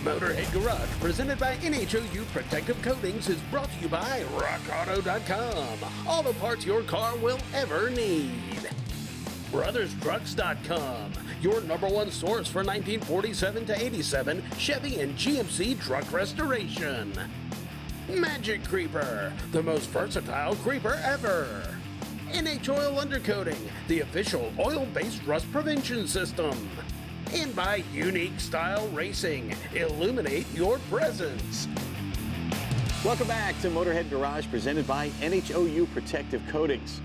Motorhead Garage, presented by NHOU Protective Coatings, is brought to you by Rockauto.com. All the parts your car will ever need. BrothersTrucks.com, your #1 source for 1947 to 87 Chevy and GMC truck restoration. Magic Creeper, the most versatile creeper ever. Oil Undercoating, the official oil-based rust prevention system. And by Unique Style Racing, illuminate your presence. Welcome back to Motorhead Garage, presented by NHOU Protective Coatings.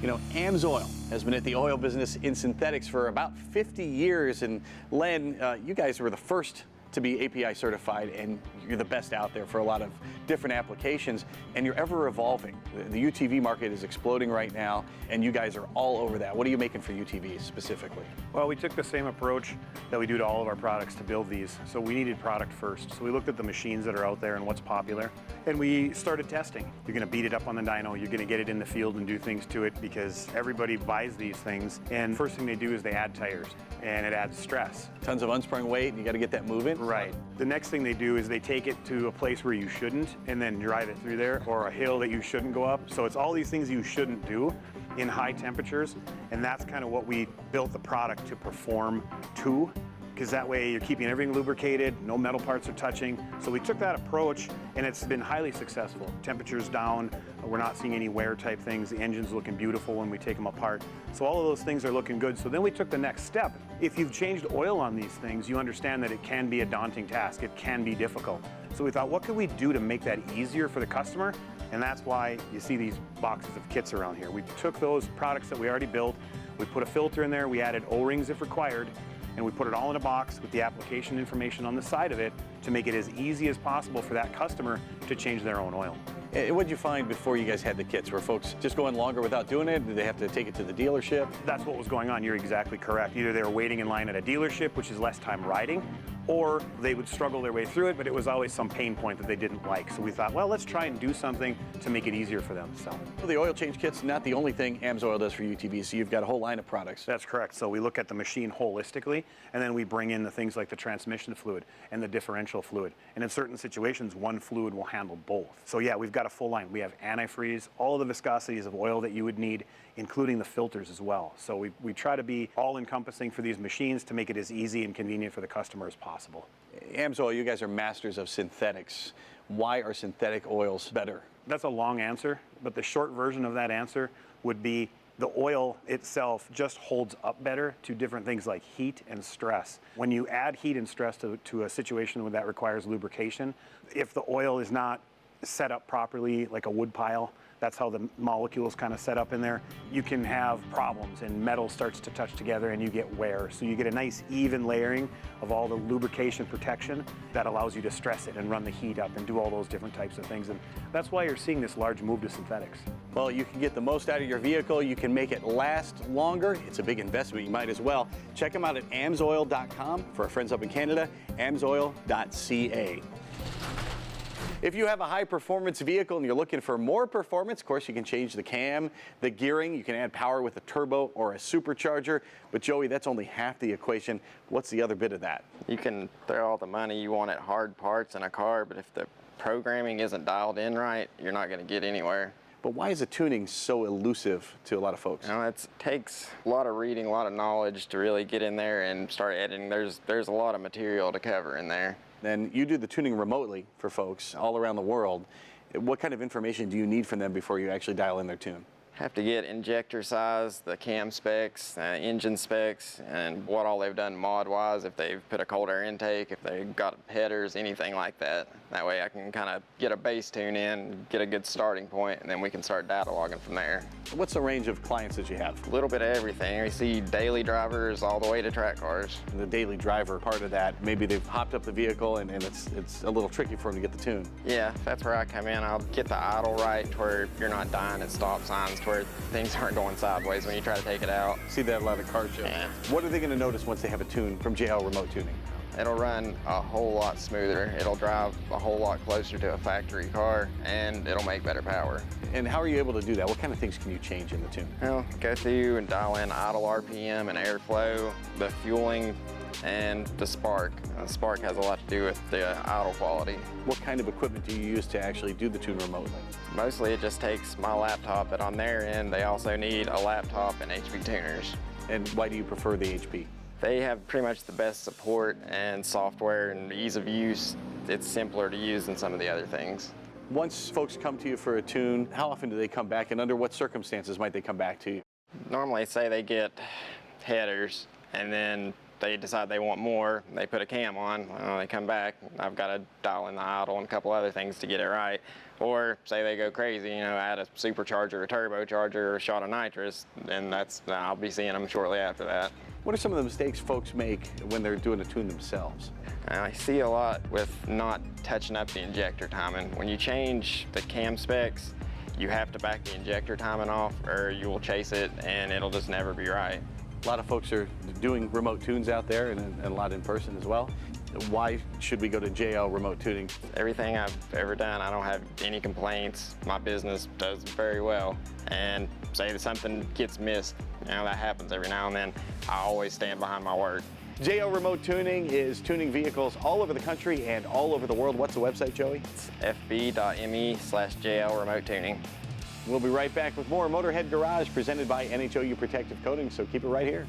You know, Amsoil has been at the oil business in synthetics for about 50 years. And Len, you guys were the first to be API certified, and you're the best out there for a lot of different applications, and you're ever evolving. The UTV market is exploding right now, and you guys are all over that. What are you making for UTVs specifically? Well, we took the same approach that we do to all of our products to build these. So we needed product first. So we looked at the machines that are out there and what's popular, and we started testing. You're gonna beat it up on the dyno, you're gonna get it in the field and do things to it because everybody buys these things, and first thing they do is they add tires, and it adds stress. Tons of unsprung weight, and you gotta get that moving. Right. The next thing they do is they take it to a place where you shouldn't and then drive it through there, or a hill that you shouldn't go up. So it's all these things you shouldn't do in high temperatures, and that's kind of what we built the product to perform to, because that way you're keeping everything lubricated, no metal parts are touching. So we took that approach, and it's been highly successful. Temperatures down, we're not seeing any wear type things, the engine's looking beautiful when we take them apart. So all of those things are looking good. So then we took the next step. If you've changed oil on these things, you understand that it can be a daunting task, it can be difficult. So we thought, what could we do to make that easier for the customer? And that's why you see these boxes of kits around here. We took those products that we already built, we put a filter in there, we added O-rings if required, and we put it all in a box with the application information on the side of it to make it as easy as possible for that customer to change their own oil. What did you find before you guys had the kits? Were folks just going longer without doing it? Did they have to take it to the dealership? That's what was going on. You're exactly correct. Either they were waiting in line at a dealership, which is less time riding, or they would struggle their way through it, but it was always some pain point that they didn't like. So we thought, well, let's try and do something to make it easier for them to sell. Well, the oil change kit's not the only thing Amsoil does for UTVs, so you've got a whole line of products. That's correct. So we look at the machine holistically, and then we bring in the things like the transmission fluid and the differential fluid. And in certain situations, one fluid will handle both. So yeah, we've got a full line. We have antifreeze, all of the viscosities of oil that you would need, including the filters as well. So we try to be all-encompassing for these machines to make it as easy and convenient for the customer as possible. Amsoil, you guys are masters of synthetics. Why are synthetic oils better? That's a long answer, but the short version of that answer would be the oil itself just holds up better to different things like heat and stress. When you add heat and stress to a situation where that requires lubrication, if the oil is not set up properly like a wood pile, that's how the molecules kind of set up in there, you can have problems and metal starts to touch together and you get wear. So you get a nice even layering of all the lubrication protection that allows you to stress it and run the heat up and do all those different types of things. And that's why you're seeing this large move to synthetics. Well, you can get the most out of your vehicle. You can make it last longer. It's a big investment. You might as well. Check them out at amsoil.com. For our friends up in Canada, amsoil.ca. If you have a high-performance vehicle and you're looking for more performance, of course, you can change the cam, the gearing. You can add power with a turbo or a supercharger. But, Joey, that's only half the equation. What's the other bit of that? You can throw all the money you want at hard parts in a car, but if the programming isn't dialed in right, you're not going to get anywhere. But why is the tuning so elusive to a lot of folks? You know, it takes a lot of reading, a lot of knowledge to really get in there and start editing. There's a lot of material to cover in there. And you do the tuning remotely for folks all around the world. What kind of information do you need from them before you actually dial in their tune? Have to get injector size, the cam specs, engine specs, and what all they've done mod-wise, if they've put a cold air intake, if they've got headers, anything like that. That way I can kind of get a base tune in, get a good starting point, and then we can start data logging from there. What's the range of clients that you have? A little bit of everything. We see daily drivers all the way to track cars. The daily driver part of that, maybe they've hopped up the vehicle and it's a little tricky for them to get the tune. Yeah, that's where I come in. I'll get the idle right to where you're not dying at stop signs, to where things aren't going sideways when you try to take it out. See that a lot of car shows. Yeah. What are they going to notice once they have a tune from JL Remote Tuning? it'll run a whole lot smoother. It'll drive a whole lot closer to a factory car, and it'll make better power. And how are you able to do that? What kind of things can you change in the tune? Well, go through and dial in idle RPM and airflow, the fueling, and the spark. The spark has a lot to do with the idle quality. What kind of equipment do you use to actually do the tune remotely? Mostly it just takes my laptop, but on their end, they also need a laptop and HP tuners. And why do you prefer the HP? They have pretty much the best support and software and ease of use. It's simpler to use than some of the other things. Once folks come to you for a tune, how often do they come back, and under what circumstances might they come back to you? Normally, say they get headers, and then they decide they want more, they put a cam on, they come back, I've got to dial in the idle and a couple other things to get it right. Or say they go crazy, add a supercharger, a turbocharger, or a shot of nitrous, and I'll be seeing them shortly after that. What are some of the mistakes folks make when they're doing a tune themselves? I see a lot with not touching up the injector timing. When you change the cam specs, you have to back the injector timing off, or you will chase it and it'll just never be right. A lot of folks are doing remote tunes out there, and a lot in person as well. Why should we go to JL Remote Tuning? Everything I've ever done, I don't have any complaints. My business does very well. And say that something gets missed, that happens every now and then, I always stand behind my word. JL Remote Tuning is tuning vehicles all over the country and all over the world. What's the website, Joey? It's fb.me/JL Remote Tuning. We'll be right back with more Motorhead Garage presented by NHOU Protective Coatings, so keep it right here.